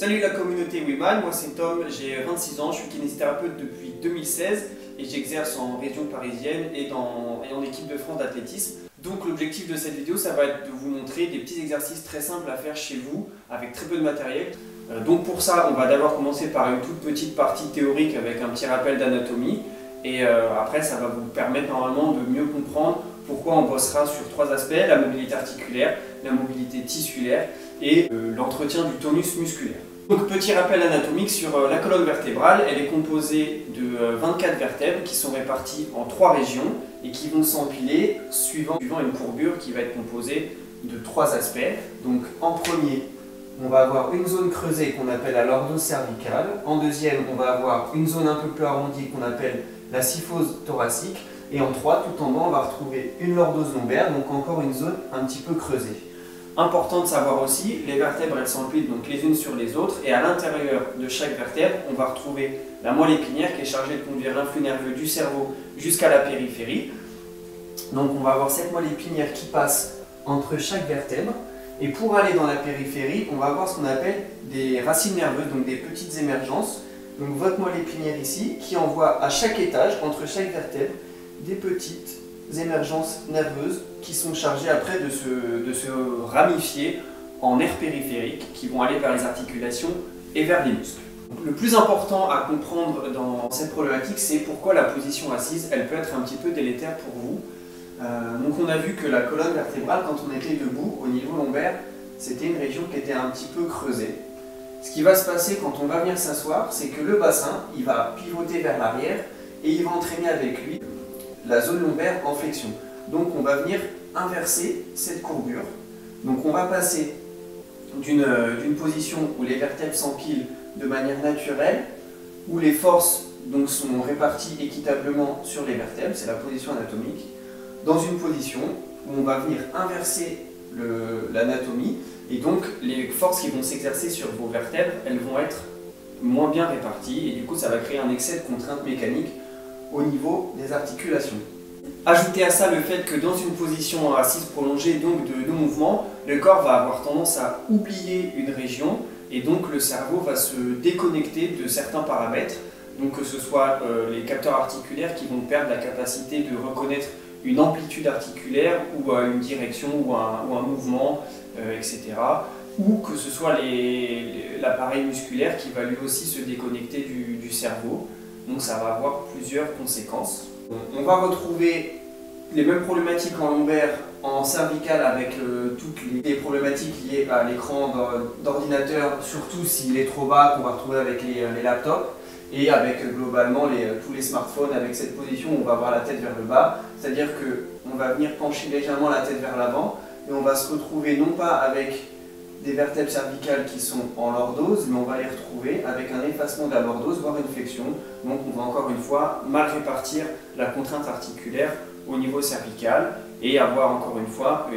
Salut la communauté WeMan, moi c'est Tom, j'ai 26 ans, je suis kinésithérapeute depuis 2016 et j'exerce en région parisienne et en équipe de France d'athlétisme. Donc l'objectif de cette vidéo, ça va être de vous montrer des petits exercices très simples à faire chez vous avec très peu de matériel. Donc pour ça, on va d'abord commencer par une toute petite partie théorique avec un petit rappel d'anatomie et après ça va vous permettre normalement de mieux comprendre pourquoi on bossera sur trois aspects: la mobilité articulaire, la mobilité tissulaire et l'entretien du tonus musculaire. Donc petit rappel anatomique sur la colonne vertébrale, elle est composée de 24 vertèbres qui sont réparties en 3 régions et qui vont s'empiler suivant une courbure qui va être composée de 3 aspects. Donc en premier, on va avoir une zone creusée qu'on appelle la lordose cervicale. En deuxième, on va avoir une zone un peu plus arrondie qu'on appelle la syphose thoracique. Et en 3, tout en bas, on va retrouver une lordose lombaire, donc encore une zone un petit peu creusée. Important de savoir aussi, les vertèbres elles s'empilent donc les unes sur les autres et à l'intérieur de chaque vertèbre, on va retrouver la moelle épinière qui est chargée de conduire l'influx nerveux du cerveau jusqu'à la périphérie. Donc on va avoir cette moelle épinière qui passe entre chaque vertèbre et pour aller dans la périphérie, on va avoir ce qu'on appelle des racines nerveuses, donc des petites émergences. Donc votre moelle épinière ici qui envoie à chaque étage, entre chaque vertèbre, des petites émergences nerveuses qui sont chargées après de se ramifier en nerfs périphériques qui vont aller vers les articulations et vers les muscles. Le plus important à comprendre dans cette problématique, c'est pourquoi la position assise, elle peut être un petit peu délétère pour vous. Donc on a vu que la colonne vertébrale, quand on était debout, au niveau lombaire, c'était une région qui était un petit peu creusée. Ce qui va se passer quand on va venir s'asseoir, c'est que le bassin, il va pivoter vers l'arrière et il va entraîner avec lui la zone lombaire en flexion. Donc on va venir inverser cette courbure. Donc on va passer d'une position où les vertèbres s'empilent de manière naturelle, où les forces donc, sont réparties équitablement sur les vertèbres, c'est la position anatomique, dans une position où on va venir inverser l'anatomie, et donc les forces qui vont s'exercer sur vos vertèbres, elles vont être moins bien réparties, et du coup ça va créer un excès de contrainte mécanique au niveau des articulations. Ajoutez à ça le fait que dans une position assise prolongée donc de mouvement, le corps va avoir tendance à oublier une région et donc le cerveau va se déconnecter de certains paramètres, donc que ce soit les capteurs articulaires qui vont perdre la capacité de reconnaître une amplitude articulaire ou une direction ou un mouvement, etc. Ou que ce soit l'appareil musculaire qui va lui aussi se déconnecter du cerveau. Donc ça va avoir plusieurs conséquences. On va retrouver les mêmes problématiques en lombaire, en cervical avec toutes les problématiques liées à l'écran d'ordinateur, surtout s'il est trop bas, qu'on va retrouver avec les laptops, et avec globalement tous les smartphones avec cette position où on va avoir la tête vers le bas, c'est-à-dire qu'on va venir pencher légèrement la tête vers l'avant et on va se retrouver non pas avec des vertèbres cervicales qui sont en lordose, mais on va les retrouver avec un effacement de la lordose, voire une flexion. Donc on va encore une fois mal répartir la contrainte articulaire au niveau cervical et avoir encore une fois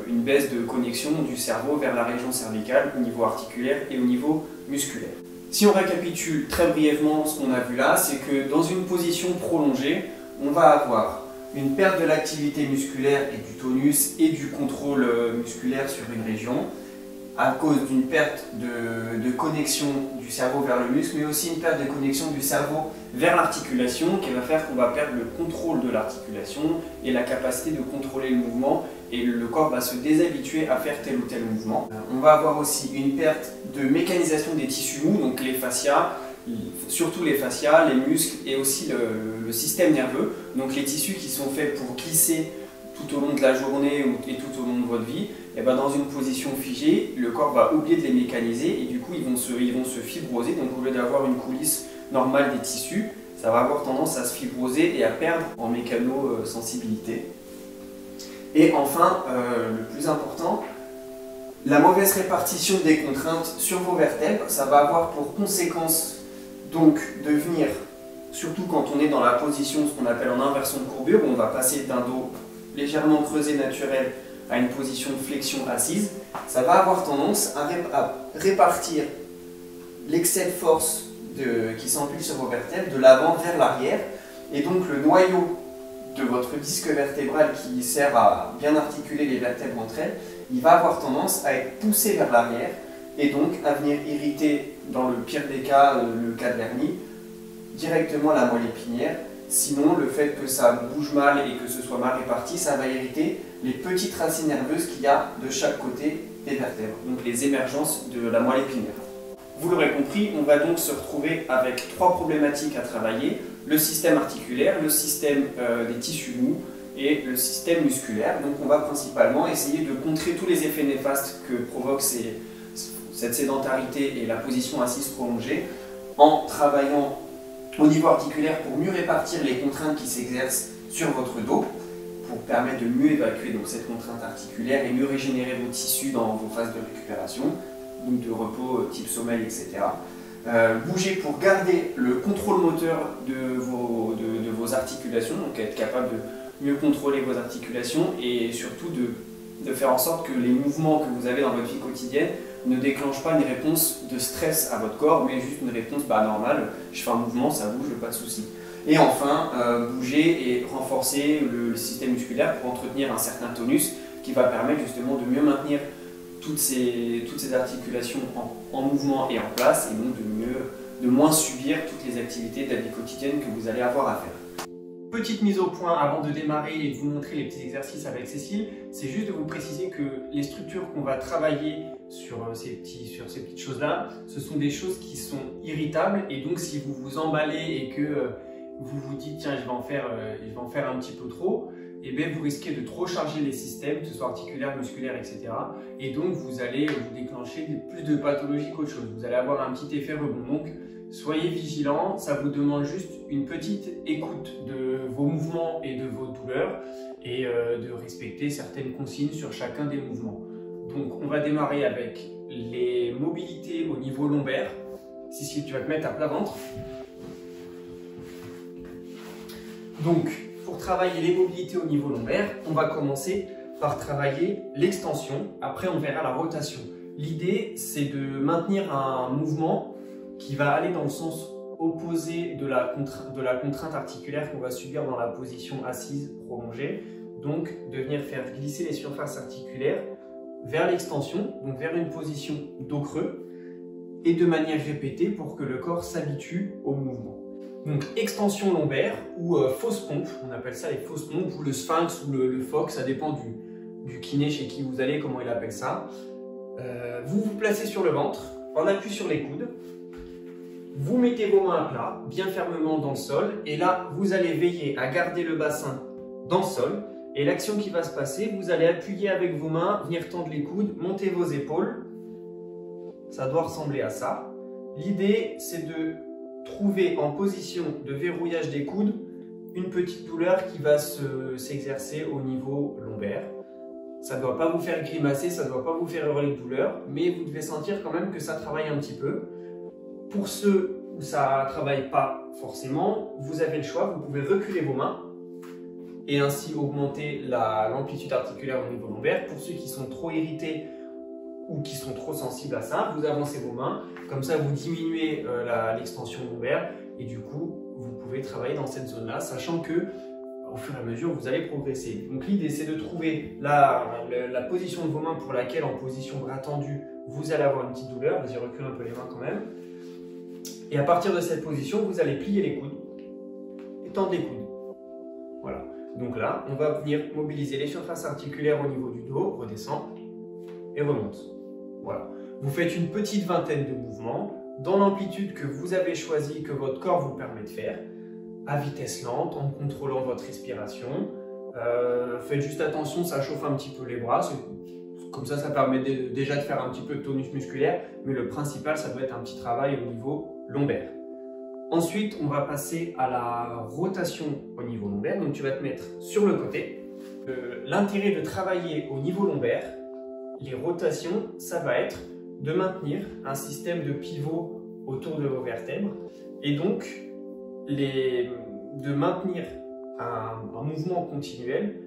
une baisse de connexion du cerveau vers la région cervicale au niveau articulaire et au niveau musculaire. Si on récapitule très brièvement ce qu'on a vu là, c'est que dans une position prolongée, on va avoir une perte de l'activité musculaire et du tonus et du contrôle musculaire sur une région, à cause d'une perte de connexion du cerveau vers le muscle, mais aussi une perte de connexion du cerveau vers l'articulation qui va faire qu'on va perdre le contrôle de l'articulation et la capacité de contrôler le mouvement et le corps va se déshabituer à faire tel ou tel mouvement. On va avoir aussi une perte de mécanisation des tissus mous, donc les fascias, surtout les fascias, les muscles et aussi le système nerveux, donc les tissus qui sont faits pour glisser tout au long de la journée et tout au long de votre vie. Et ben dans une position figée, le corps va oublier de les mécaniser et du coup ils vont se fibroser. Donc au lieu d'avoir une coulisse normale des tissus, ça va avoir tendance à se fibroser et à perdre en mécano-sensibilité. Et enfin, le plus important, la mauvaise répartition des contraintes sur vos vertèbres, ça va avoir pour conséquence donc de venir, surtout quand on est dans la position, ce qu'on appelle en inversion de courbure, où on va passer d'un dos légèrement creusé naturel à une position de flexion assise, ça va avoir tendance à répartir l'excès de force qui s'empile sur vos vertèbres de l'avant vers l'arrière, et donc le noyau de votre disque vertébral qui sert à bien articuler les vertèbres entre elles, il va avoir tendance à être poussé vers l'arrière et donc à venir irriter, dans le pire des cas, le cas de l'hernie, directement la moelle épinière. Sinon, le fait que ça bouge mal et que ce soit mal réparti, ça va irriter les petites racines nerveuses qu'il y a de chaque côté des vertèbres, donc les émergences de la moelle épinière. Vous l'aurez compris, on va donc se retrouver avec 3 problématiques à travailler: le système articulaire, le système des tissus mous et le système musculaire. Donc on va principalement essayer de contrer tous les effets néfastes que provoque cette sédentarité et la position assise prolongée en travaillant au niveau articulaire pour mieux répartir les contraintes qui s'exercent sur votre dos, pour permettre de mieux évacuer donc, cette contrainte articulaire et mieux régénérer vos tissus dans vos phases de récupération, donc de repos type sommeil, etc. Bouger pour garder le contrôle moteur de vos articulations, donc être capable de mieux contrôler vos articulations et surtout de faire en sorte que les mouvements que vous avez dans votre vie quotidienne ne déclenchent pas une réponse de stress à votre corps, mais juste une réponse normale. Je fais un mouvement, ça bouge, pas de souci. Et enfin, bouger et renforcer le système musculaire pour entretenir un certain tonus qui va permettre justement de mieux maintenir toutes ces articulations en mouvement et en place, et donc de moins subir toutes les activités de la vie quotidienne que vous allez avoir à faire. Petite mise au point avant de démarrer et de vous montrer les petits exercices avec Cécile, c'est juste de vous préciser que les structures qu'on va travailler sur ces petites choses-là, ce sont des choses qui sont irritables, et donc si vous vous emballez et que vous vous dites tiens je vais en faire un petit peu trop, et bien vous risquez de trop charger les systèmes, que ce soit articulaires, musculaires, etc. Et donc vous allez vous déclencher plus de pathologies qu'autre chose. Vous allez avoir un petit effet rebond. Donc soyez vigilants, ça vous demande juste une petite écoute de vos mouvements et de vos douleurs, et de respecter certaines consignes sur chacun des mouvements. Donc on va démarrer avec les mobilités au niveau lombaire. Cécile, tu vas te mettre à plat ventre. Donc pour travailler les mobilités au niveau lombaire, on va commencer par travailler l'extension, après on verra la rotation. L'idée c'est de maintenir un mouvement qui va aller dans le sens opposé de la contrainte articulaire qu'on va subir dans la position assise prolongée. Donc de venir faire glisser les surfaces articulaires vers l'extension, donc vers une position dos creux, et de manière répétée pour que le corps s'habitue au mouvement. Donc extension lombaire ou fausse pompe, on appelle ça les fausses pompes, ou le sphinx ou le phoque, ça dépend du kiné chez qui vous allez, comment il appelle ça. Vous vous placez sur le ventre, en appui sur les coudes, vous mettez vos mains à plat, bien fermement dans le sol, et là vous allez veiller à garder le bassin dans le sol, et l'action qui va se passer, vous allez appuyer avec vos mains, venir tendre les coudes, monter vos épaules, ça doit ressembler à ça. L'idée c'est de trouver en position de verrouillage des coudes une petite douleur qui va s'exercer au niveau lombaire. Ça ne doit pas vous faire grimacer, ça ne doit pas vous faire hurler de douleur, mais vous devez sentir quand même que ça travaille un petit peu. Pour ceux où ça ne travaille pas forcément, vous avez le choix, vous pouvez reculer vos mains et ainsi augmenter l'amplitude articulaire au niveau lombaire. Pour ceux qui sont trop irrités ou qui sont trop sensibles à ça, vous avancez vos mains, comme ça vous diminuez l'extension lombaire, et du coup vous pouvez travailler dans cette zone-là, sachant que au fur et à mesure vous allez progresser. Donc l'idée c'est de trouver la position de vos mains pour laquelle en position bras tendu vous allez avoir une petite douleur. Vas-y, recule un peu les mains quand même. Et à partir de cette position, vous allez plier les coudes et tendre les coudes. Voilà. Donc là, on va venir mobiliser les surfaces articulaires au niveau du dos, redescend et remonte. Voilà. Vous faites une petite vingtaine de mouvements dans l'amplitude que vous avez choisie, que votre corps vous permet de faire, à vitesse lente, en contrôlant votre respiration. Faites juste attention, ça chauffe un petit peu les bras. Comme ça permet déjà de faire un petit peu de tonus musculaire, mais le principal, ça doit être un petit travail au niveau lombaire. Ensuite, on va passer à la rotation au niveau lombaire. Donc, tu vas te mettre sur le côté. L'intérêt de travailler au niveau lombaire, les rotations, ça va être de maintenir un système de pivot autour de vos vertèbres, et donc de maintenir un mouvement continuel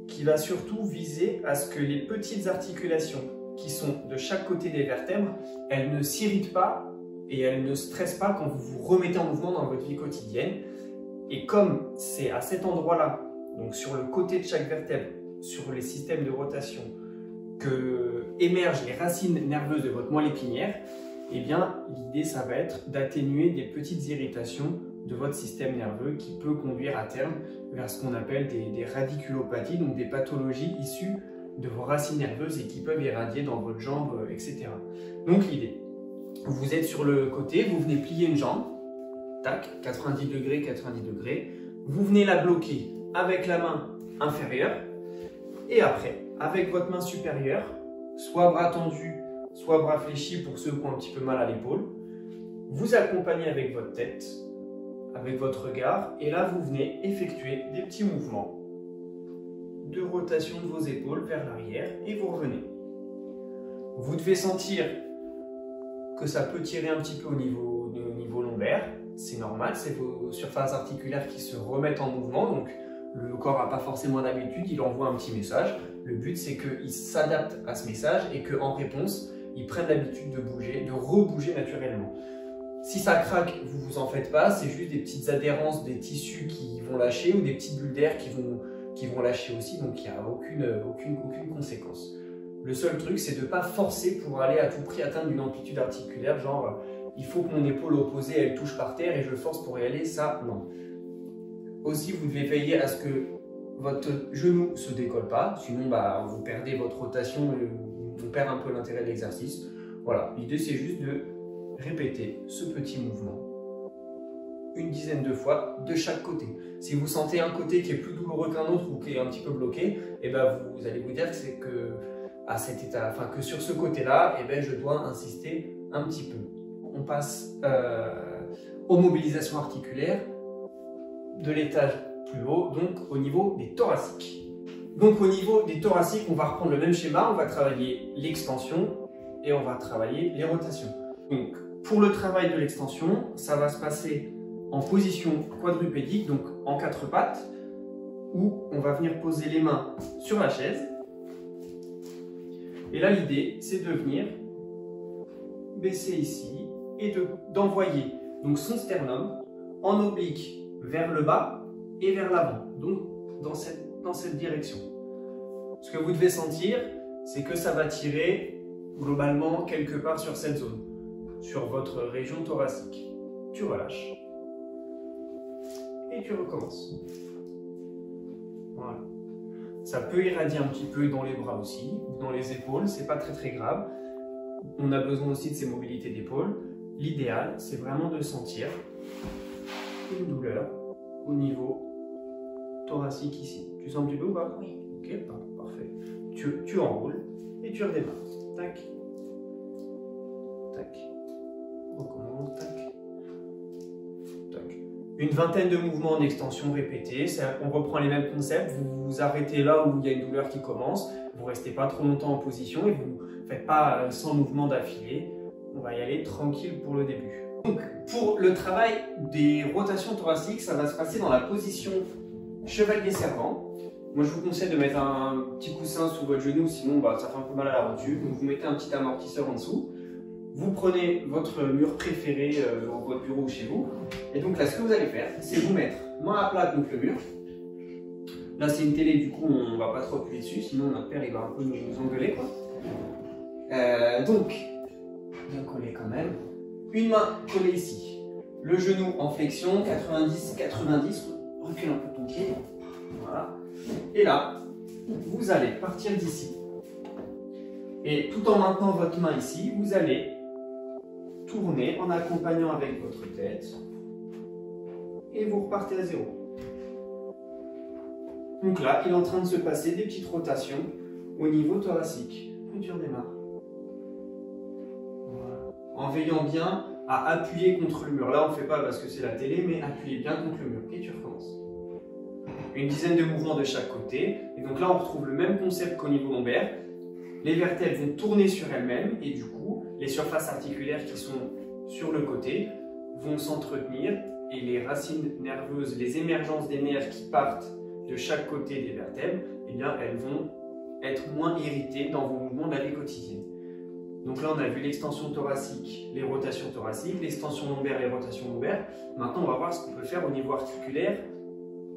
qui va surtout viser à ce que les petites articulations qui sont de chaque côté des vertèbres, elles ne s'irritent pas et elles ne stressent pas quand vous vous remettez en mouvement dans votre vie quotidienne. Et comme c'est à cet endroit-là, donc sur le côté de chaque vertèbre, sur les systèmes de rotation, que émergent les racines nerveuses de votre moelle épinière, eh bien, l'idée, ça va être d'atténuer des petites irritations de votre système nerveux qui peut conduire à terme vers ce qu'on appelle des radiculopathies, donc des pathologies issues de vos racines nerveuses et qui peuvent irradier dans votre jambe, etc. Donc l'idée, vous êtes sur le côté, vous venez plier une jambe, tac, 90 degrés, 90 degrés, vous venez la bloquer avec la main inférieure et après, avec votre main supérieure, soit bras tendus, soit bras fléchis pour ceux qui ont un petit peu mal à l'épaule, vous accompagnez avec votre tête, avec votre regard, et là vous venez effectuer des petits mouvements de rotation de vos épaules vers l'arrière et vous revenez. Vous devez sentir que ça peut tirer un petit peu au niveau lombaire, c'est normal, c'est vos surfaces articulaires qui se remettent en mouvement, donc le corps n'a pas forcément d'habitude, il envoie un petit message. Le but c'est qu'il s'adapte à ce message et qu'en réponse, il prenne l'habitude de bouger, de rebouger naturellement. Si ça craque, vous vous en faites pas, c'est juste des petites adhérences des tissus qui vont lâcher ou des petites bulles d'air qui vont lâcher aussi, donc il n'y a aucune conséquence. Le seul truc, c'est de ne pas forcer pour aller à tout prix atteindre une amplitude articulaire, genre il faut que mon épaule opposée elle touche par terre et je force pour y aller, ça non. Aussi, vous devez veiller à ce que votre genou ne se décolle pas, sinon vous perdez votre rotation et on perd un peu l'intérêt de l'exercice. Voilà, l'idée c'est juste de répéter ce petit mouvement une dizaine de fois de chaque côté. Si vous sentez un côté qui est plus douloureux qu'un autre ou qui est un petit peu bloqué, et vous allez vous dire que c'est que sur ce côté-là, je dois insister un petit peu. On passe aux mobilisations articulaires de l'étage plus haut, donc au niveau des thoraciques. Donc au niveau des thoraciques, on va reprendre le même schéma, on va travailler l'extension et on va travailler les rotations. Donc pour le travail de l'extension, ça va se passer en position quadrupédique, donc en 4 pattes, où on va venir poser les mains sur la chaise. Et là l'idée, c'est de venir baisser ici et d'envoyer donc son sternum en oblique vers le bas et vers l'avant, donc dans cette direction. Ce que vous devez sentir, c'est que ça va tirer globalement quelque part sur cette zone, sur votre région thoracique. Tu relâches et tu recommences. Voilà. Ça peut irradier un petit peu dans les bras aussi, dans les épaules, c'est pas très grave. On a besoin aussi de ces mobilités d'épaule. L'idéal, c'est vraiment de sentir une douleur au niveau thoracique ici. Tu sens un petit peu ou pas? Oui. Ok, parfait. Tu enroules et tu redémarres. Tac. Tac. On recommence. Tac. Tac. Une vingtaine de mouvements en extension répétés. On reprend les mêmes concepts. Vous vous arrêtez là où il y a une douleur qui commence. Vous ne restez pas trop longtemps en position et vous ne faites pas 100 mouvements d'affilée. On va y aller tranquille pour le début. Donc, pour le travail des rotations thoraciques, ça va se passer dans la position chevalier servant. Moi, je vous conseille de mettre un petit coussin sous votre genou, sinon ça fait un peu mal à la rotule. Donc, vous mettez un petit amortisseur en dessous. Vous prenez votre mur préféré dans votre bureau ou chez vous. Et donc là, ce que vous allez faire, c'est vous mettre main à plat contre le mur. Là, c'est une télé, du coup, on ne va pas trop appuyer dessus, sinon notre père, il va un peu nous engueuler, quoi. Donc, bien collé quand même. Une main collée ici. Le genou en flexion, 90, recule un peu ton pied. Voilà. Et là, vous allez partir d'ici. Et tout en maintenant votre main ici, vous allez tourner en accompagnant avec votre tête. Et vous repartez à zéro. Donc là, il est en train de se passer des petites rotations au niveau thoracique. Et tu redémarres. Voilà. En veillant bien à appuyer contre le mur. Là, on ne fait pas parce que c'est la télé, mais appuyez bien contre le mur. Et tu recommences. Une dizaine de mouvements de chaque côté. Et donc là, on retrouve le même concept qu'au niveau lombaire. Les vertèbres vont tourner sur elles-mêmes et du coup, les surfaces articulaires qui sont sur le côté vont s'entretenir et les racines nerveuses, les émergences des nerfs qui partent de chaque côté des vertèbres, eh bien, elles vont être moins irritées dans vos mouvements de la vie quotidienne. Donc là, on a vu l'extension thoracique, les rotations thoraciques, l'extension lombaire, les rotations lombaires. Maintenant, on va voir ce qu'on peut faire au niveau articulaire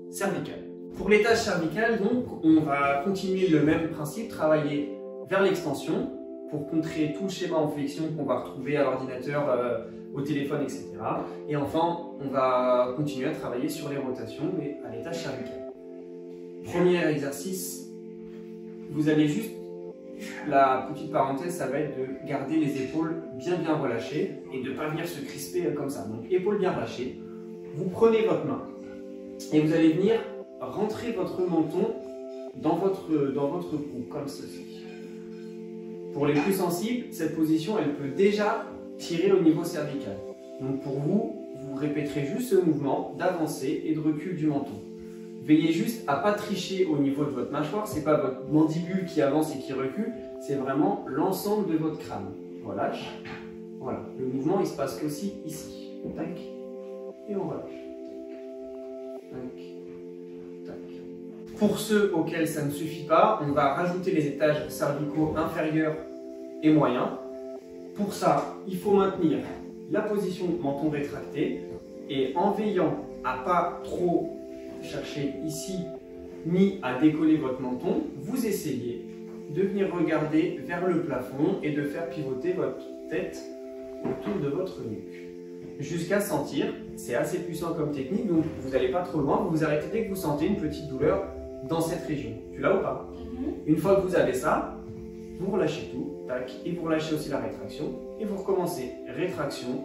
cervical. Pour l'étage cervical, donc, on va continuer le même principe, travailler vers l'extension pour contrer tout le schéma en flexion qu'on va retrouver à l'ordinateur, au téléphone, etc. Et enfin, on va continuer à travailler sur les rotations, mais à l'étage cervical. Premier exercice, vous allez juste, la petite parenthèse, ça va être de garder les épaules bien relâchées et de ne pas venir se crisper comme ça. Donc épaules bien relâchées, vous prenez votre main et vous allez venir rentrer votre menton dans votre cou, comme ceci. Pour les plus sensibles, cette position, elle peut déjà tirer au niveau cervical. Donc pour vous, vous répéterez juste ce mouvement d'avancer et de recul du menton. Veillez juste à ne pas tricher au niveau de votre mâchoire, ce n'est pas votre mandibule qui avance et qui recule, c'est vraiment l'ensemble de votre crâne. Relâche. Voilà, le mouvement il se passe aussi ici. Tac. Et on relâche. Tac. Tac. Pour ceux auxquels ça ne suffit pas, on va rajouter les étages cervicaux inférieurs et moyens. Pour ça, il faut maintenir la position menton rétracté et en veillant à ne pas trop chercher ici ni à décoller votre menton, vous essayez de venir regarder vers le plafond et de faire pivoter votre tête autour de votre nuque. Jusqu'à sentir, c'est assez puissant comme technique, donc vous n'allez pas trop loin, vous vous arrêtez dès que vous sentez une petite douleur dans cette région. Tu l'as ou pas? Une fois que vous avez ça, vous relâchez tout, tac, et vous relâchez aussi la rétraction, et vous recommencez rétraction,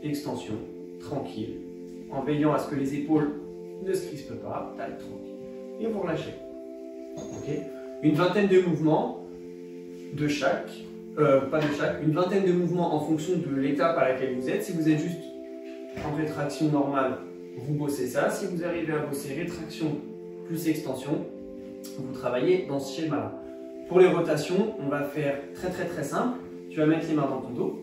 extension, tranquille, en veillant à ce que les épaules ne se crispent pas, tac, tranquille, et vous relâchez. Okay. Une vingtaine de mouvements de chaque, une vingtaine de mouvements en fonction de l'étape à laquelle vous êtes. Si vous êtes juste en rétraction normale, vous bossez ça. Si vous arrivez à bosser rétraction plus extension, vous travaillez dans ce schéma-là. Pour les rotations, on va faire très simple. Tu vas mettre les mains dans ton dos.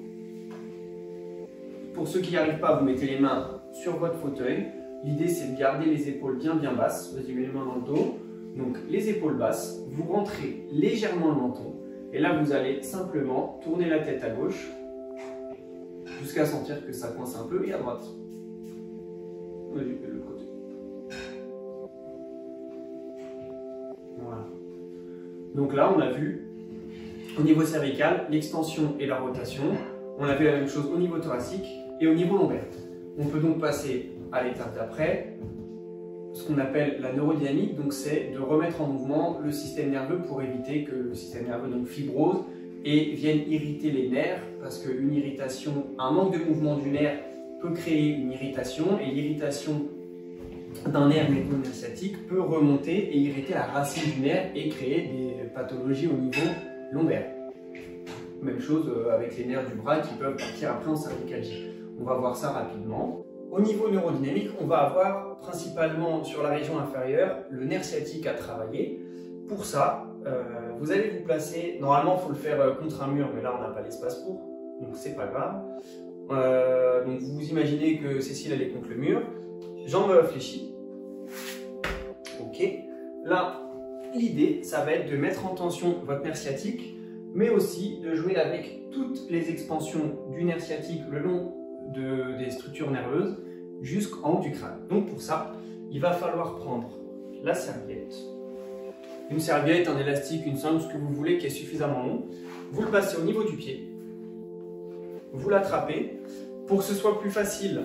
Pour ceux qui n'y arrivent pas, vous mettez les mains sur votre fauteuil. L'idée, c'est de garder les épaules bien basses. Vas-y, mets les mains dans le dos. Donc, les épaules basses, vous rentrez légèrement le menton. Et là, vous allez simplement tourner la tête à gauche jusqu'à sentir que ça coince un peu et à droite. Vas-y, de l'autre côté. Voilà. Donc là, on a vu au niveau cervical, l'extension et la rotation. On a vu la même chose au niveau thoracique et au niveau lombaire. On peut donc passer à l'étape d'après, ce qu'on appelle la neurodynamique, donc c'est de remettre en mouvement le système nerveux pour éviter que le système nerveux donc fibrose et vienne irriter les nerfs, parce qu'une irritation, un manque de mouvement du nerf peut créer une irritation, et l'irritation d'un nerf médian sciatique peut remonter et irriter la racine du nerf et créer des pathologies au niveau lombaire. Même chose avec les nerfs du bras qui peuvent partir après en cervicalgie. On va voir ça rapidement. Au niveau neurodynamique, on va avoir principalement sur la région inférieure le nerf sciatique à travailler. Pour ça, vous allez vous placer, normalement il faut le faire contre un mur, mais là on n'a pas l'espace pour, donc c'est pas grave. Donc vous imaginez que Cécile elle est contre le mur, jambes fléchies. Ok. Là, l'idée, ça va être de mettre en tension votre nerf sciatique, mais aussi de jouer avec toutes les expansions du nerf sciatique le long des structures nerveuses jusqu'en haut du crâne. Donc pour ça, il va falloir prendre la serviette, une serviette, un élastique, une sangle, ce que vous voulez qui est suffisamment long. Vous le passez au niveau du pied, vous l'attrapez. Pour que ce soit plus facile,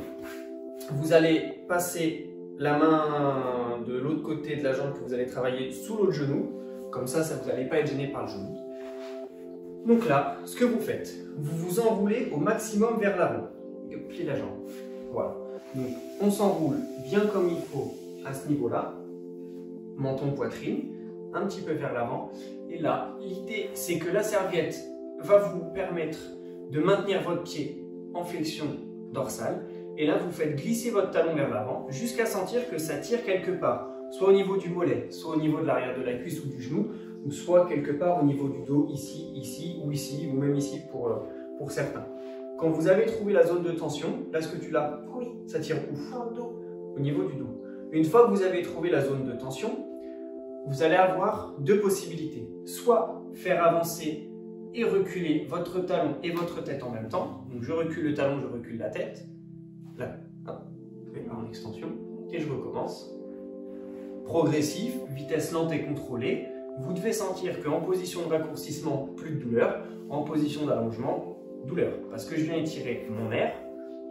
vous allez passer la main de l'autre côté de la jambe que vous allez travailler sous l'autre genou, comme ça, vous n'allez pas être gêné par le genou. Donc là, ce que vous faites, vous vous enroulez au maximum vers l'avant. Pliez la jambe. Voilà. Donc, on s'enroule bien comme il faut à ce niveau-là. Menton, poitrine, un petit peu vers l'avant. Et là, l'idée, c'est que la serviette va vous permettre de maintenir votre pied en flexion dorsale. Et là, vous faites glisser votre talon vers l'avant jusqu'à sentir que ça tire quelque part. Soit au niveau du mollet, soit au niveau de l'arrière de la cuisse ou du genou, ou soit quelque part au niveau du dos, ici, ou même ici pour certains. Quand vous avez trouvé la zone de tension, là, est-ce que tu l'as? Oui. Ça tire où? Dans le dos. Au niveau du dos. Une fois que vous avez trouvé la zone de tension, vous allez avoir deux possibilités. Soit faire avancer et reculer votre talon et votre tête en même temps. Donc je recule le talon, je recule la tête. Là, hop, en extension. Et je recommence. Progressif, vitesse lente et contrôlée. vous devez sentir qu'en position de raccourcissement, plus de douleur, en position d'allongement, douleur. Parce que je viens étirer mon nerf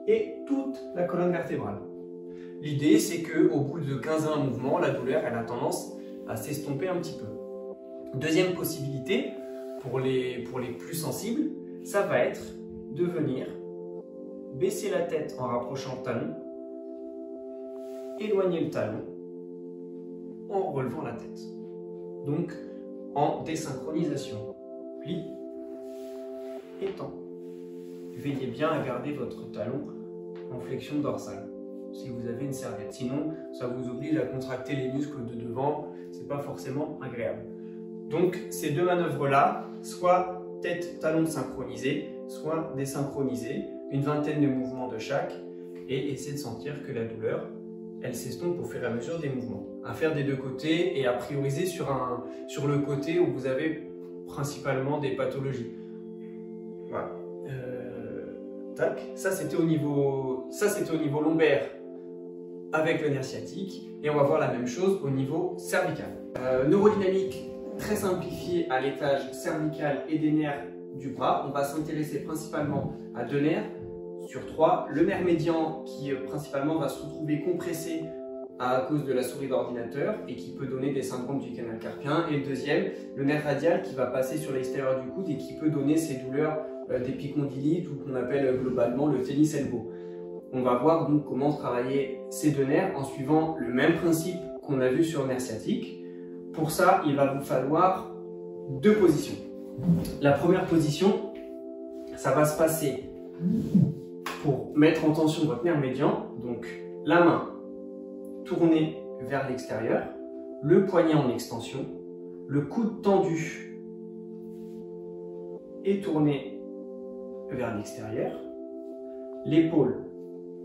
et toute la colonne vertébrale. L'idée, c'est qu'au bout de 15-20 mouvements, la douleur elle a tendance à s'estomper un petit peu. Deuxième possibilité, pour les plus sensibles, ça va être de venir baisser la tête en rapprochant le talon, éloigner le talon en relevant la tête. Donc en désynchronisation. Plie, étend. Veillez bien à garder votre talon en flexion dorsale si vous avez une serviette. Sinon, ça vous oblige à contracter les muscles de devant, c'est pas forcément agréable. Donc ces deux manœuvres-là, soit tête, talon synchronisé, soit désynchronisé, une vingtaine de mouvements de chaque, et essayez de sentir que la douleur, elle s'estompe au fur et à mesure des mouvements. À faire des deux côtés et à prioriser sur le côté où vous avez principalement des pathologies. Voilà. Tac. Ça c'était au niveau lombaire avec le nerf sciatique, et on va voir la même chose au niveau cervical. Neurodynamique très simplifiée à l'étage cervical et des nerfs du bras. On va s'intéresser principalement à deux nerfs sur trois. Le nerf médian qui principalement va se retrouver compressé à cause de la souris d'ordinateur et qui peut donner des syndromes du canal carpien. Et le deuxième, le nerf radial qui va passer sur l'extérieur du coude et qui peut donner ces douleurs d'épicondylite ou qu'on appelle globalement le tennis elbow. On va voir donc comment travailler ces deux nerfs en suivant le même principe qu'on a vu sur le nerf sciatique. Pour ça, il va vous falloir deux positions. La première position, ça va se passer pour mettre en tension votre nerf médian. Donc la main tournée vers l'extérieur, le poignet en extension, le coude tendu et tourné vers l'extérieur, l'épaule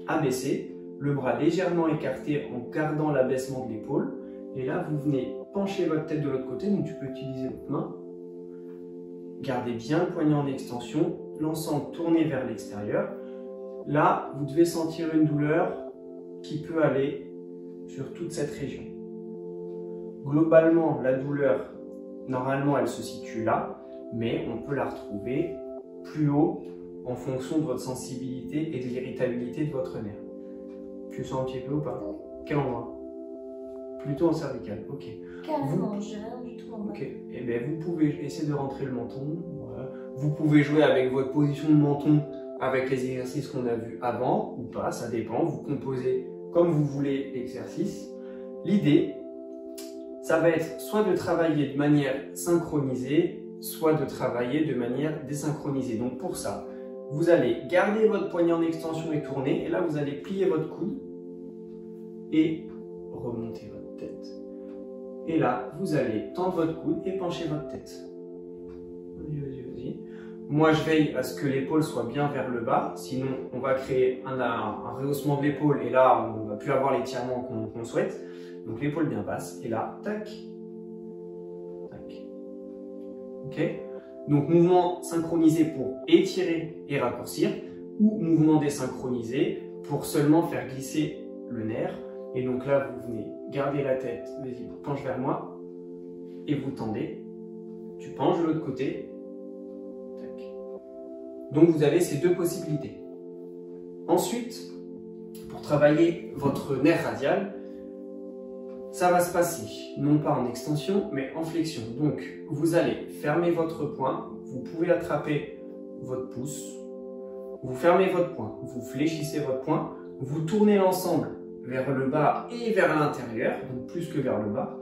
abaissée, le bras légèrement écarté en gardant l'abaissement de l'épaule. Et là, vous venez pencher votre tête de l'autre côté, donc tu peux utiliser votre main. Gardez bien le poignet en extension, l'ensemble tourné vers l'extérieur. Là, vous devez sentir une douleur qui peut aller sur toute cette région. Globalement, la douleur, normalement, elle se situe là, mais on peut la retrouver plus haut en fonction de votre sensibilité et de l'irritabilité de votre nerf. Tu sens un petit peu ou pas? Quel endroit? Plutôt en cervical, ok. Carrément, j'ai rien du tout en bas. Ok, et bien vous pouvez essayer de rentrer le menton. Voilà. Vous pouvez jouer avec votre position de menton avec les exercices qu'on a vus avant ou pas, ça dépend. Vous composez comme vous voulez l'exercice. L'idée, ça va être soit de travailler de manière synchronisée, soit de travailler de manière désynchronisée. Donc pour ça, vous allez garder votre poignet en extension et tourner, et là vous allez plier votre coude et remonter votre tête. Et là, vous allez tendre votre coude et pencher votre tête. Vas-y. Moi, je veille à ce que l'épaule soit bien vers le bas, sinon on va créer un rehaussement de l'épaule et là, on ne va plus avoir l'étirement qu'on souhaite. Donc l'épaule bien basse, et là, tac, tac. Ok. Donc mouvement synchronisé pour étirer et raccourcir, ou mouvement désynchronisé pour seulement faire glisser le nerf. Et donc là, vous venez garder la tête, vas-y, penche vers moi, et vous tendez. Tu penches de l'autre côté. Tac. Donc vous avez ces deux possibilités. Ensuite, pour travailler votre nerf radial, ça va se passer, non pas en extension, mais en flexion. Donc, vous allez fermer votre poing, vous pouvez attraper votre pouce, vous fermez votre poing, vous fléchissez votre poing, vous tournez l'ensemble vers le bas et vers l'intérieur, donc plus que vers le bas,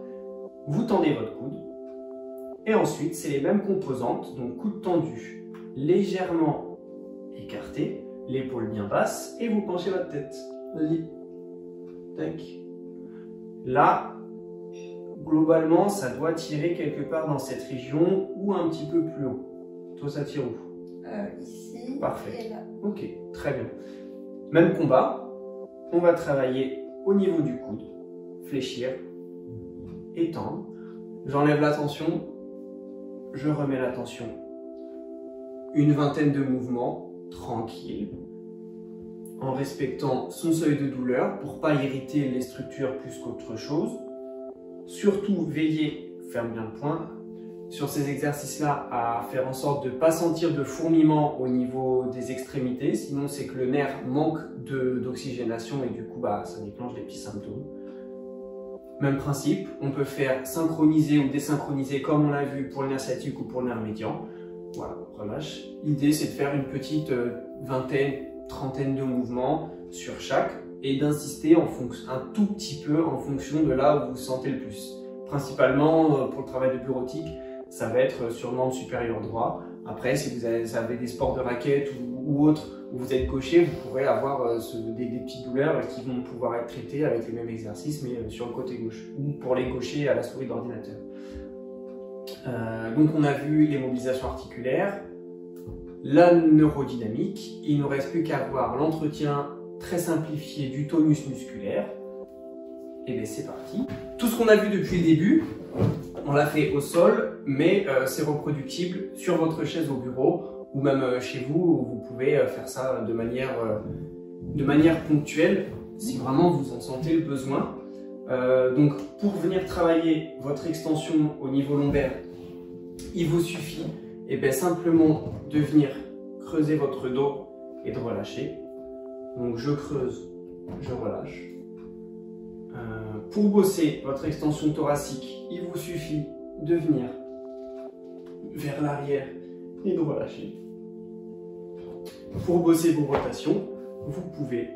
vous tendez votre coude, et ensuite, c'est les mêmes composantes, donc coude tendu, légèrement écarté, l'épaule bien basse, et vous penchez votre tête. Vas-y. Tac. Là, globalement, ça doit tirer quelque part dans cette région ou un petit peu plus haut. Toi, ça tire où? Ici. Parfait. Et là. Ok, très bien. Même combat. On va travailler au niveau du coude. Fléchir. Étendre. J'enlève la tension. Je remets la tension. Une vingtaine de mouvements. Tranquille. En respectant son seuil de douleur pour ne pas irriter les structures plus qu'autre chose. Surtout, veillez ferme bien le poing. Sur ces exercices-là, à faire en sorte de ne pas sentir de fourmillement au niveau des extrémités, sinon c'est que le nerf manque d'oxygénation et du coup ça déclenche des petits symptômes. Même principe, on peut faire synchroniser ou désynchroniser comme on l'a vu pour le nerf sciatique ou pour le nerf médian. Voilà, relâche. L'idée c'est de faire une petite vingtaine, trentaine de mouvements sur chaque et d'insister un tout petit peu en fonction de là où vous sentez le plus. Principalement pour le travail de bureautique, ça va être sur le membre supérieur droit. Après, si vous avez des sports de raquettes ou autres où vous êtes gaucher, vous pourrez avoir des petites douleurs qui vont pouvoir être traitées avec les mêmes exercices, mais sur le côté gauche, ou pour les gauchers à la souris d'ordinateur. Donc on a vu les mobilisations articulaires, la neurodynamique. Il ne nous reste plus qu'à voir l'entretien très simplifié du tonus musculaire. Et bien c'est parti. Tout ce qu'on a vu depuis le début, on l'a fait au sol, mais c'est reproductible sur votre chaise au bureau ou même chez vous, où vous pouvez faire ça de manière ponctuelle si vraiment vous en sentez le besoin. Donc pour venir travailler votre extension au niveau lombaire, il vous suffit simplement de venir creuser votre dos et de relâcher. Donc je creuse, je relâche. Pour bosser votre extension thoracique, il vous suffit de venir vers l'arrière et de relâcher. Pour bosser vos rotations, vous pouvez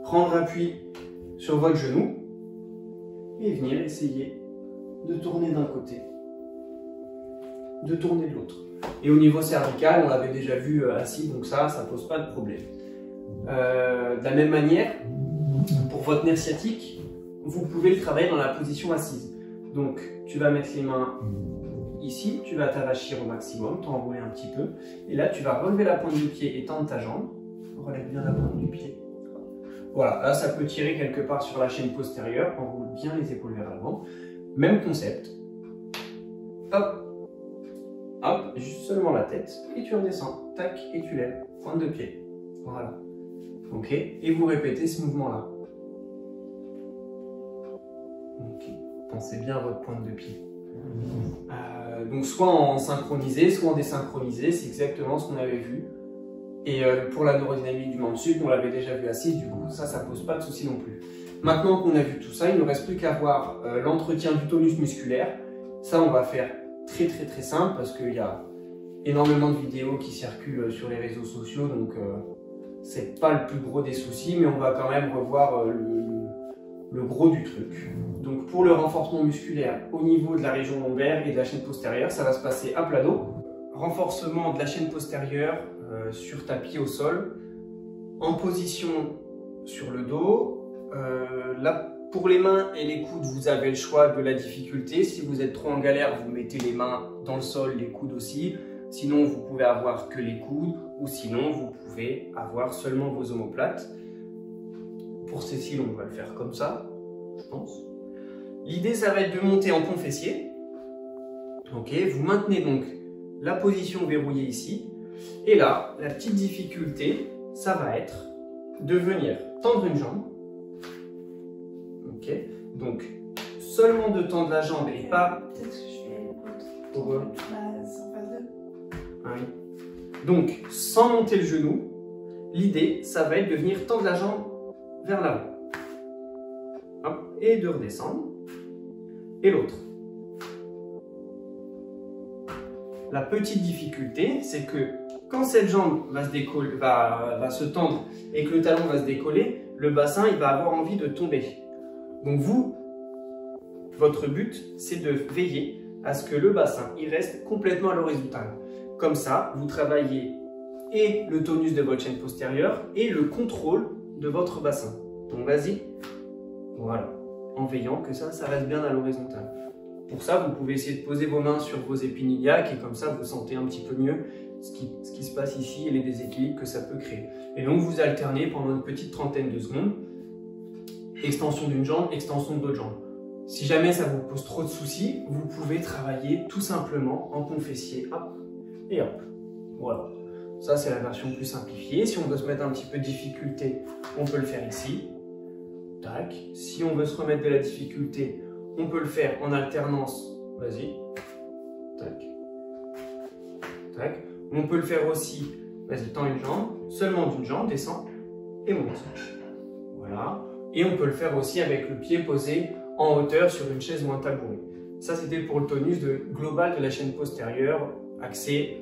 prendre appui sur votre genou et venir essayer de tourner d'un côté, de tourner de l'autre. Et au niveau cervical, on l'avait déjà vu assis, donc ça pose pas de problème. De la même manière, pour votre nerf sciatique, vous pouvez le travailler dans la position assise. Donc, tu vas mettre les mains ici, tu vas t'arracher au maximum, t'enrouler un petit peu. Et là, tu vas relever la pointe du pied et tendre ta jambe. Relève bien la pointe du pied. Voilà, là, ça peut tirer quelque part sur la chaîne postérieure. Enroule bien les épaules vers l'avant. Même concept. Hop, hop, juste seulement la tête. Et tu redescends. Tac, et tu lèves. Pointe de pied. Voilà. Ok, et vous répétez ce mouvement-là. Ok, pensez bien à votre pointe de pied. Donc soit en synchronisé, soit en désynchronisé, c'est exactement ce qu'on avait vu. Et pour la neurodynamique du membre sup, on l'avait déjà vu assise, du coup ça pose pas de souci non plus. Maintenant qu'on a vu tout ça, il ne nous reste plus qu'à voir l'entretien du tonus musculaire. Ça on va faire très simple parce qu'il y a énormément de vidéos qui circulent sur les réseaux sociaux, donc c'est pas le plus gros des soucis, mais on va quand même revoir le gros du truc. Donc pour le renforcement musculaire au niveau de la région lombaire et de la chaîne postérieure, ça va se passer à plat dos. Renforcement de la chaîne postérieure sur tapis au sol, en position sur le dos. Là, pour les mains et les coudes, vous avez le choix de la difficulté. Si vous êtes trop en galère, vous mettez les mains dans le sol, les coudes aussi. Sinon, vous pouvez avoir que les coudes, ou sinon, vous pouvez avoir seulement vos omoplates. Pour Cécile, on va le faire comme ça, je pense. L'idée, ça va être de monter en pont fessier. Ok, vous maintenez donc la position verrouillée ici. Et là, la petite difficulté, ça va être de venir tendre une jambe. Ok, donc seulement de tendre la jambe et pas... Peut-être que je fais l'autre. Pourquoi ? Sans phase 2. Ah oui. Donc, sans monter le genou, l'idée, ça va être de venir tendre la jambe vers l'avant. Hop, et de redescendre. Et l'autre. La petite difficulté, c'est que quand cette jambe va se décoller, va se tendre et que le talon va se décoller, le bassin il va avoir envie de tomber. Donc vous, votre but, c'est de veiller à ce que le bassin il reste complètement à l'horizontale. Comme ça, vous travaillez et le tonus de votre chaîne postérieure et le contrôle de votre bassin. Donc vas-y, voilà, en veillant que ça reste bien à l'horizontale. Pour ça, vous pouvez essayer de poser vos mains sur vos épines iliaques et comme ça, vous sentez un petit peu mieux ce qui se passe ici et les déséquilibres que ça peut créer. Et donc, vous alternez pendant une petite trentaine de secondes. Extension d'une jambe, extension de l'autre jambe. Si jamais ça vous pose trop de soucis, vous pouvez travailler tout simplement en pont fessier. Hop et hop. Voilà. Ça, c'est la version plus simplifiée. Si on veut se mettre un petit peu de difficulté, on peut le faire ici. Tac. Si on veut se remettre de la difficulté, on peut le faire en alternance. Vas-y. Tac. Tac. On peut le faire aussi, vas-y, tends une jambe, seulement d'une jambe, descends et monte. Voilà. Et on peut le faire aussi avec le pied posé en hauteur sur une chaise ou un tabouret. Ça, c'était pour le tonus global de la chaîne postérieure, axé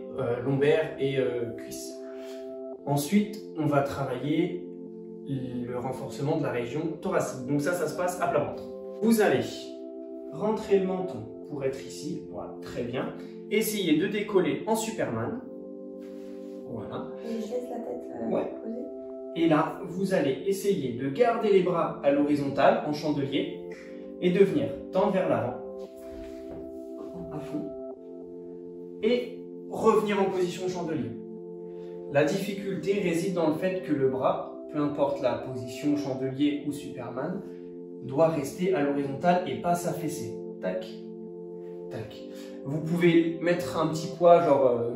lombaire et cuisse. Ensuite, on va travailler le renforcement de la région thoracique. Donc ça se passe à plat ventre. Vous allez rentrer le menton pour être ici, voilà, très bien. Essayez de décoller en Superman. Voilà. Et je laisse la tête Ouais. posée. Et là, vous allez essayer de garder les bras à l'horizontale, en chandelier, et de venir tendre vers l'avant, à fond, et revenir en position chandelier. La difficulté réside dans le fait que le bras, peu importe la position chandelier ou Superman, doit rester à l'horizontale et pas s'affaisser. Tac, tac. Vous pouvez mettre un petit poids, genre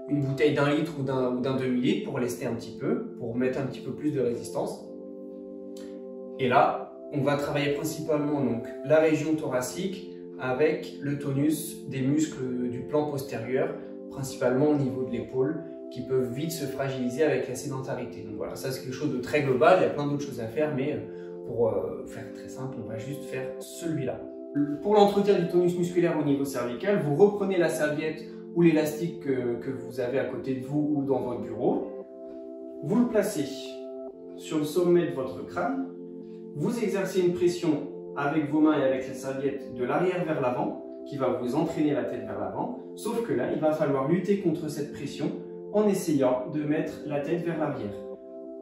une bouteille d'1 litre ou d'un demi-litre pour lester un petit peu, pour mettre un petit peu plus de résistance. Et là, on va travailler principalement donc la région thoracique avec le tonus des muscles du plan postérieur, principalement au niveau de l'épaule, qui peuvent vite se fragiliser avec la sédentarité. Donc voilà, ça c'est quelque chose de très global, il y a plein d'autres choses à faire, mais pour faire très simple, on va juste faire celui-là. Pour l'entretien du tonus musculaire au niveau cervical, vous reprenez la serviette ou l'élastique que vous avez à côté de vous ou dans votre bureau, vous le placez sur le sommet de votre crâne, vous exercez une pression avec vos mains et avec la serviette de l'arrière vers l'avant, qui va vous entraîner la tête vers l'avant, sauf que là, il va falloir lutter contre cette pression en essayant de mettre la tête vers l'arrière.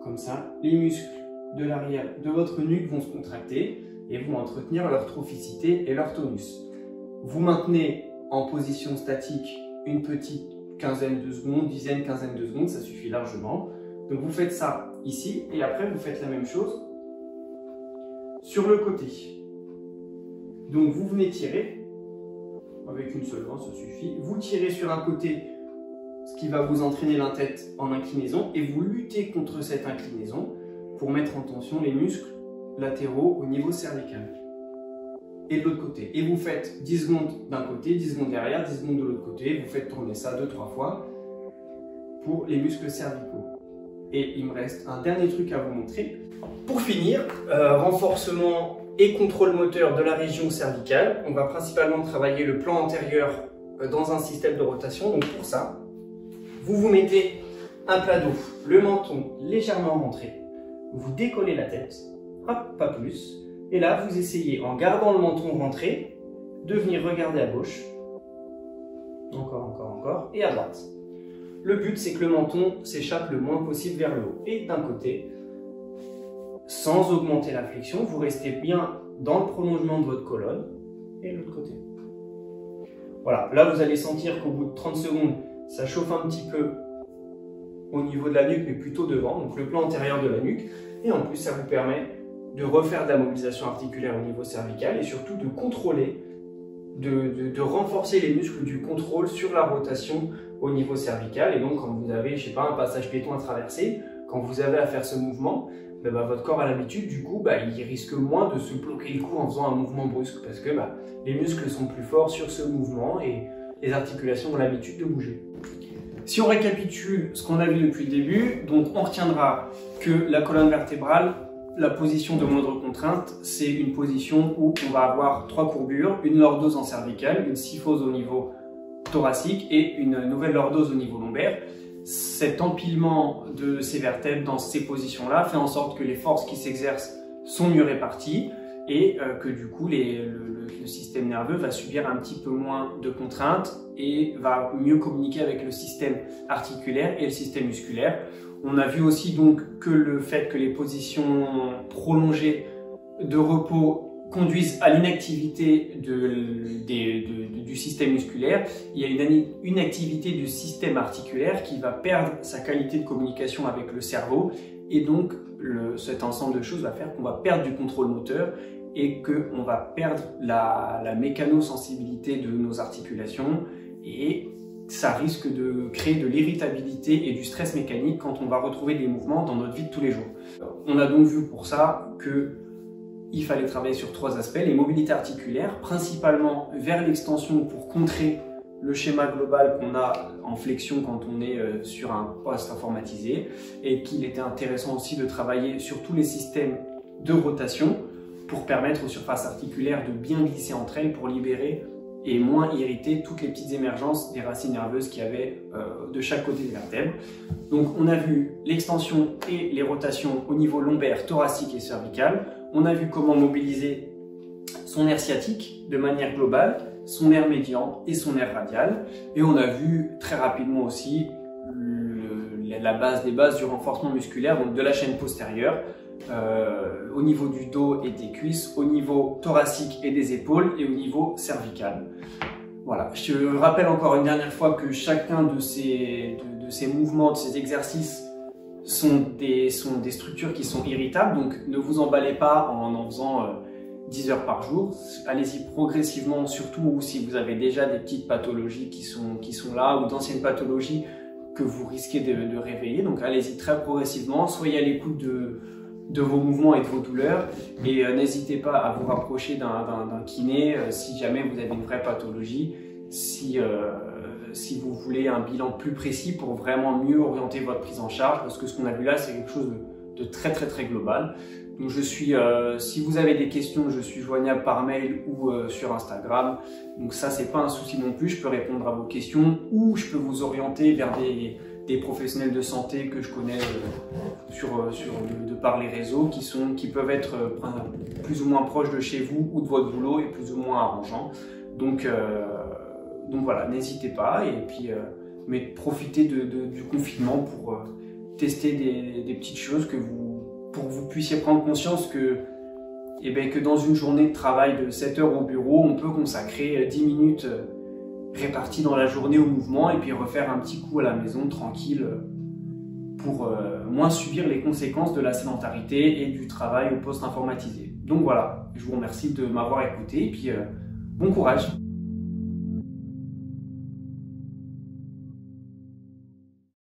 Comme ça, les muscles de l'arrière de votre nuque vont se contracter et vont entretenir leur trophicité et leur tonus. Vous maintenez en position statique une petite quinzaine de secondes, dizaine, quinzaine de secondes, ça suffit largement. Donc vous faites ça ici et après vous faites la même chose sur le côté. Donc vous venez tirer, avec une seule main ça suffit, vous tirez sur un côté, ce qui va vous entraîner la tête en inclinaison et vous luttez contre cette inclinaison pour mettre en tension les muscles latéraux au niveau cervical. Et de l'autre côté. Et vous faites 10 secondes d'un côté, 10 secondes derrière, 10 secondes de l'autre côté, vous faites tourner ça 2-3 fois pour les muscles cervicaux. Et il me reste un dernier truc à vous montrer. Pour finir, renforcement et contrôle moteur de la région cervicale. On va principalement travailler le plan antérieur dans un système de rotation. Donc pour ça, vous vous mettez un plat d'eau, le menton légèrement rentré, vous décollez la tête, hop, pas plus. Et là, vous essayez, en gardant le menton rentré, de venir regarder à gauche. Encore, et à droite. Le but, c'est que le menton s'échappe le moins possible vers le haut. Et d'un côté, sans augmenter la flexion, vous restez bien dans le prolongement de votre colonne. Et l'autre côté. Voilà, là, vous allez sentir qu'au bout de 30 secondes, ça chauffe un petit peu au niveau de la nuque, mais plutôt devant, donc le plan antérieur de la nuque. Et en plus, ça vous permet de refaire de la mobilisation articulaire au niveau cervical et surtout de contrôler, de renforcer les muscles du contrôle sur la rotation au niveau cervical. Et donc quand vous avez, je sais pas, un passage piéton à traverser, quand vous avez à faire ce mouvement, votre corps a l'habitude, du coup, il risque moins de se bloquer le cou en faisant un mouvement brusque parce que les muscles sont plus forts sur ce mouvement et les articulations ont l'habitude de bouger. Si on récapitule ce qu'on a vu depuis le début, donc on retiendra que la colonne vertébrale, la position de moindre contrainte, c'est une position où on va avoir 3 courbures, une lordose en cervicale, une syphose au niveau thoracique et une nouvelle lordose au niveau lombaire. Cet empilement de ces vertèbres dans ces positions-là fait en sorte que les forces qui s'exercent sont mieux réparties et que du coup le système nerveux va subir un petit peu moins de contraintes et va mieux communiquer avec le système articulaire et le système musculaire. On a vu aussi donc que le fait que les positions prolongées de repos conduisent à l'inactivité du système musculaire, il y a une activité du système articulaire qui va perdre sa qualité de communication avec le cerveau et donc cet ensemble de choses va faire qu'on va perdre du contrôle moteur et qu'on va perdre la mécanosensibilité de nos articulations et ça risque de créer de l'irritabilité et du stress mécanique quand on va retrouver des mouvements dans notre vie de tous les jours. On a donc vu pour ça que il fallait travailler sur 3 aspects, les mobilités articulaires, principalement vers l'extension pour contrer le schéma global qu'on a en flexion quand on est sur un poste informatisé, et qu'il était intéressant aussi de travailler sur tous les systèmes de rotation pour permettre aux surfaces articulaires de bien glisser entre elles pour libérer et moins irriter toutes les petites émergences des racines nerveuses qu'il y avait de chaque côté des vertèbres. Donc on a vu l'extension et les rotations au niveau lombaire, thoracique et cervical. On a vu comment mobiliser son nerf sciatique de manière globale, son nerf médian et son nerf radial. Et on a vu très rapidement aussi la base des bases du renforcement musculaire, donc de la chaîne postérieure, au niveau du dos et des cuisses, au niveau thoracique et des épaules et au niveau cervical. Voilà, je rappelle encore une dernière fois que chacun de ces mouvements, de ces exercices sont des structures qui sont irritables, donc ne vous emballez pas en faisant 10 heures par jour. Allez-y progressivement, surtout si vous avez déjà des petites pathologies qui sont là ou d'anciennes pathologies que vous risquez de réveiller. Donc allez-y très progressivement, soyez à l'écoute de vos mouvements et de vos douleurs, et n'hésitez pas à vous rapprocher d'un kiné si jamais vous avez une vraie pathologie, si vous voulez un bilan plus précis pour vraiment mieux orienter votre prise en charge, parce que ce qu'on a vu là c'est quelque chose de très global. Donc si vous avez des questions, je suis joignable par mail ou sur Instagram, donc ça c'est pas un souci non plus, je peux répondre à vos questions ou je peux vous orienter vers des professionnels de santé que je connais de par les réseaux qui peuvent être plus ou moins proches de chez vous ou de votre boulot et plus ou moins arrangeants. Donc voilà, n'hésitez pas, et puis mais profitez du confinement pour tester des petites choses pour que vous puissiez prendre conscience que dans une journée de travail de 7 heures au bureau, on peut consacrer 10 minutes réparties dans la journée au mouvement et puis refaire un petit coup à la maison tranquille pour moins subir les conséquences de la sédentarité et du travail au poste informatisé. Donc voilà, je vous remercie de m'avoir écouté et puis bon courage.